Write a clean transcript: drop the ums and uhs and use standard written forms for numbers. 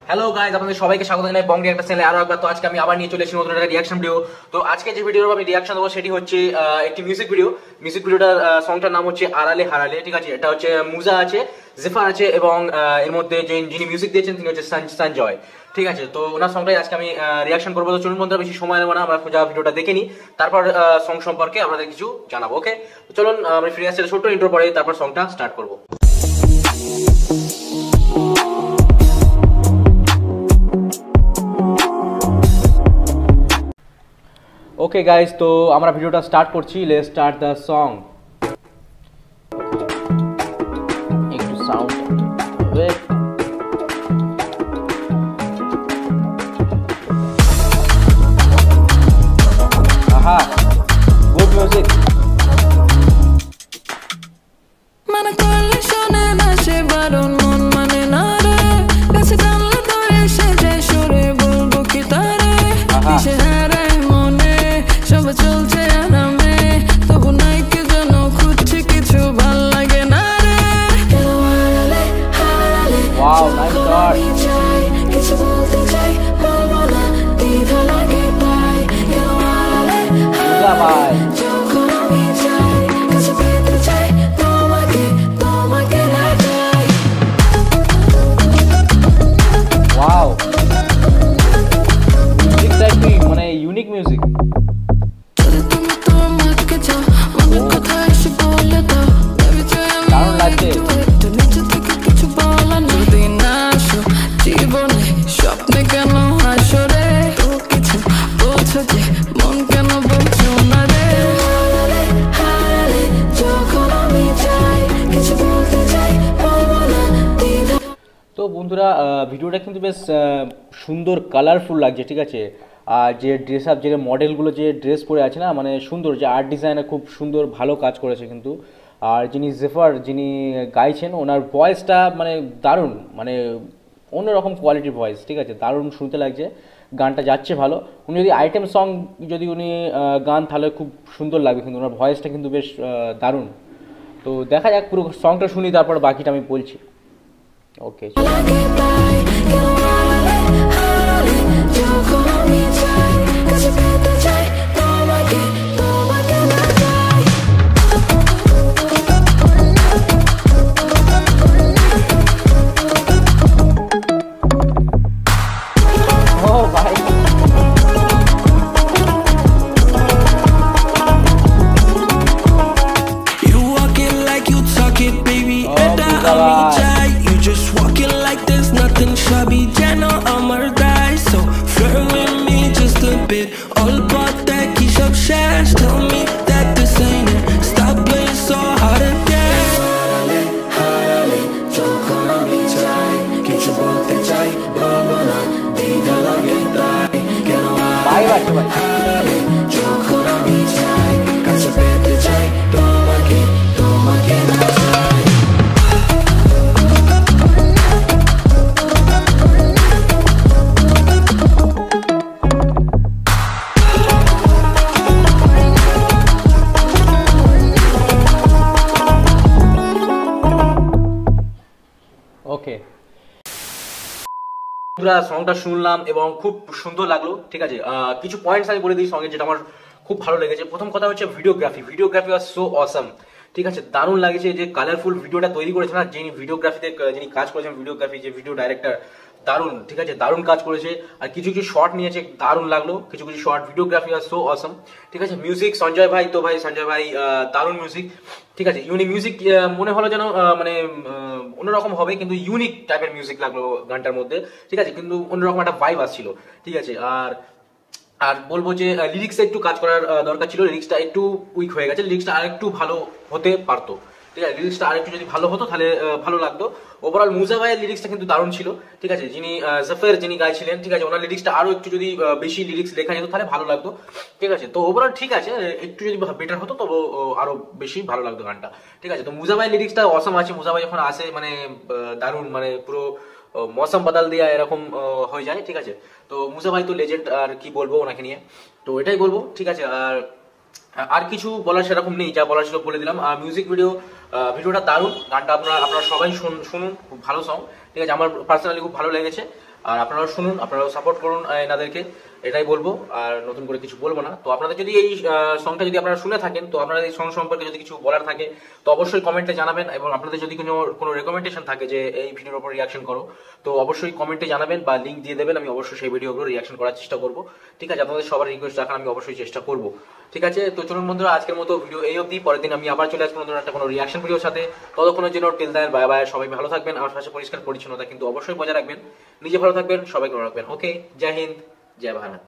Hello guys, আপনাদের সবাইকে স্বাগত জানাই বং রিঅ্যাক্টর চ্যানেলে আরো একবার। তো আজকে আমি আবার নিয়ে চলে এসেছি নতুন একটা রিঅ্যাকশন ভিডিও। তো আজকে যে ভিডিওর আমি রিঅ্যাকশন দেবো সেটি হচ্ছে একটি মিউজিক ভিডিও। মিউজিক ভিডিওটার সংটার নাম হচ্ছে আড়ালে হারালে। ঠিক আছে, এটা হচ্ছে মুজা আছে, জেফার আছে এবং এর মধ্যে যিনি মিউজিক দিয়েছেন তিনি হচ্ছে সঞ্জয়। ঠিক আছে, তো ওনার সংটাই আজকে আমি রিঅ্যাকশন করবো। তো চলুন বন্ধুরা, বেশি সময় নেব না, আমরা যা ভিডিওটা দেখে নিই, তারপর সং সম্পর্কে আপনাদের কিছু জানাবো। ওকে, তো চলুন আমি ফিরে আসছি ছোট্ট ইন্ট্রো পরে, তারপর সংটা স্টার্ট করবো। ওকে গাইজ, তো আমরা ভিডিওটা স্টার্ট করছি। Let's start the song. একটু সাউন্ড হবে। আহা, গুড মিউজিক। মানে করলে শোনে না সে বারণ, মন মানে না রে, কাছে টানলে ধরে সে যায় সরে, বলবো কি তারে দিশে হারায় মনে, সব চলছে আরামে, তবু নাই কে যেন খুঁজছে কিছু ভাল লাগে না রে। হারালে হারালে ওয়াও, নাইস শট। কিছু বলতে চাই বলবো না, দ্বিধা লাগে তাই। হারালে ভাই যখন আমি চাই কাছে পেতে চাই তোমাকে, তোমাকে না চাই। ওয়াও, মিউজিকটা একটু মানে ইউনিক মিউজিক। যদি তুমি তোমাকে চাও মনের কথা এসে বলে দাও, ভেবে চাই দারুণ লাগছে। একটু নিচে থেকে কিছু বলা না। যদি না আসো জীবনে স্বপ্নে কেন হাসো রে, তো কিছু বলছো যে মন কেন বলছো না রে। হারালে হারালে যখন আমি চাই কিছু বলতে চাই বলবো না, দ্বিধা। তো বন্ধুরা, ভিডিওটা কিন্তু বেশ সুন্দর কালারফুল লাগছে। ঠিক আছে, আর যে ড্রেস আপ, যে মডেলগুলো যে ড্রেস পরে আছে না, মানে সুন্দর, যে আর্ট ডিজাইনার খুব সুন্দর ভালো কাজ করেছে কিন্তু। আর যিনি জেফার, যিনি গাইছেন, ওনার ভয়েসটা মানে দারুণ, মানে অন্যরকম কোয়ালিটির ভয়েস। ঠিক আছে, দারুণ শুনতে লাগছে, গানটা যাচ্ছে ভালো। উনি যদি আইটেম সং যদি উনি গান, তাহলে খুব সুন্দর লাগবে, কিন্তু ওনার ভয়েসটা কিন্তু বেশ দারুণ। তো দেখা যাক, পুরো সংটা শুনি, তারপর বাকিটা আমি বলছি। ওকে, লাগে তাই। হারালে হারালে যখন আমি চাই কাছে পেতে চাই তোমাকে, তোমাকে না চাই। ও ভাই, You walk it like you talk it, baby. Oh, Eta Bugala. ami chai. You just walk it like there's nothing shabby. Jano amar die. So flirt with me just a bit. All about that kiss up shash. Tell me that this ain't it. Stop playing so hard to get. হারালে হারালে যখন আমি চাই কিছু বলতে চাই বলবো না, দ্বিধা লাগে তাই। কেন ভাই বাচ্চা ভাই। হারালে যখন আমি চাই কাছে পেতে চাই তোমাকে, তোমাকে না চাই। ওকে, পুরো সংটা শুনলাম এবং খুব সুন্দর লাগলো। ঠিক আছে, কিছু পয়েন্টস আমি বলে দিই সঙ্গে, যেটা আমার খুব ভালো লেগেছে। প্রথম কথা হচ্ছে ভিডিওগ্রাফি ওয়াজ সো অসাম। ঠিক আছে, দারুণ লাগছে যে কালারফুল ভিডিওটা তৈরি করেছে না, যিনি ভিডিওগ্রাফিতে যিনি কাজ করেছেন, ভিডিওগ্রাফি যে ভিডিও ডাইরেক্টর, দারুণ। ঠিক আছে, দারুণ কাজ করেছে। আর কিছু কিছু শর্ট নিয়েছে, দারুণ লাগলো কিছু কিছু short. Videography was so awesome. ঠিক আছে, মিউজিক সঞ্জয় ভাই, তো ভাই সঞ্জয় ভাই দারুণ মিউজিক। ঠিক আছে, ইউনিক মিউজিক, মনে হলো যেন মানে অন্যরকম হবে, কিন্তু ইউনিক টাইপের মিউজিক লাগলো গানটার মধ্যে। ঠিক আছে, কিন্তু অন্যরকম একটা ভাইব আসছিল। ঠিক আছে, আর বলবো যে লিরিক্সে একটু কাজ করার দরকার ছিল। লিরিক্সটা একটু উইক হয়ে গেছে, লিরিক্সটা আরেকটু ভালো হতে পারতো। ঠিক আছে, লিরিক্সটা আরেকটু যদি ভালো হতো তাহলে ভালো লাগতো। ওভারঅল মুজা ভাইয়ের লিরিক্সটা কিন্তু দারুণ ছিল। ঠিক আছে, যিনি জফের যিনি গাইছিলেন, ঠিক আছে, ওনার লিরিক্সটা আরো একটু যদি বেশি লিরিক্স লেখা যেত তাহলে ভালো লাগতো। ঠিক আছে, তো ওভারঅল ঠিক আছে, একটু যদি বেটার হতো তবে আরো বেশি ভালো লাগতো গানটা। ঠিক আছে, তো মুজা ভাইয়ের লিরিক্সটা অসাম আছে। মুজা ভাই যখন আসে মানে দারুণ, মানে পুরো মৌসম বদল দিয়া এরকম হয়ে যায়। ঠিক আছে, তো মুজা ভাই তো লেজেন্ড, আর কি বলবো ওনাকে নিয়ে, তো এটাই বলবো। ঠিক আছে, আর কিছু বলার সেরকম নেই, যা বলার ছিল বলে দিলাম। আর মিউজিক ভিডিওটা দারুণ, গানটা আপনারা সবাই শুনুন, খুব ভালো সং। ঠিক আছে, আমার পার্সোনালি খুব ভালো লেগেছে। আর আপনারাও শুনুন, আপনারাও সাপোর্ট করুন এনাদেরকে, এটাই বলবো। আর নতুন করে কিছু বলবো না। তো আপনাদের যদি এই সংটা যদি আপনারা শুনে থাকেন, তো আপনারা এই সং সম্পর্কে যদি কিছু বলার থাকে তো অবশ্যই কমেন্টে জানাবেন, এবং আপনাদের যদি কোনো রেকমেন্ডেশন থাকে যে এই ভিডিওর উপর রিয়াকশন করো, তো অবশ্যই কমেন্টে জানাবেন বা লিঙ্ক দিয়ে দেবেন, আমি অবশ্যই সেই ভিডিওগুলো রিয়াকশন করার চেষ্টা করবো। ঠিক আছে, আপনাদের সবার রিকোয়েস্ট রাখার আমি অবশ্যই চেষ্টা করবো। ঠিক আছে, তো চলুন বন্ধুরা, আজকের মতো ভিডিও এই অবধি। পরের দিন আমি আবার চলে আসবো নতুন একটা কোনো রিয়াকশন ভিডিওর সাথে। ততক্ষণের জন্য টিল দেন, বাই বাই। সবাই ভালো থাকবেন, আমার পাশে পরিষ্কার পরিচ্ছন্নতা কিন্তু অবশ্যই বজায় রাখবেন, নিজে ভালো থাকবেন, সবাইকে ভালো রাখবেন। ওকে, জয় হিন্দ, জয় ভারত।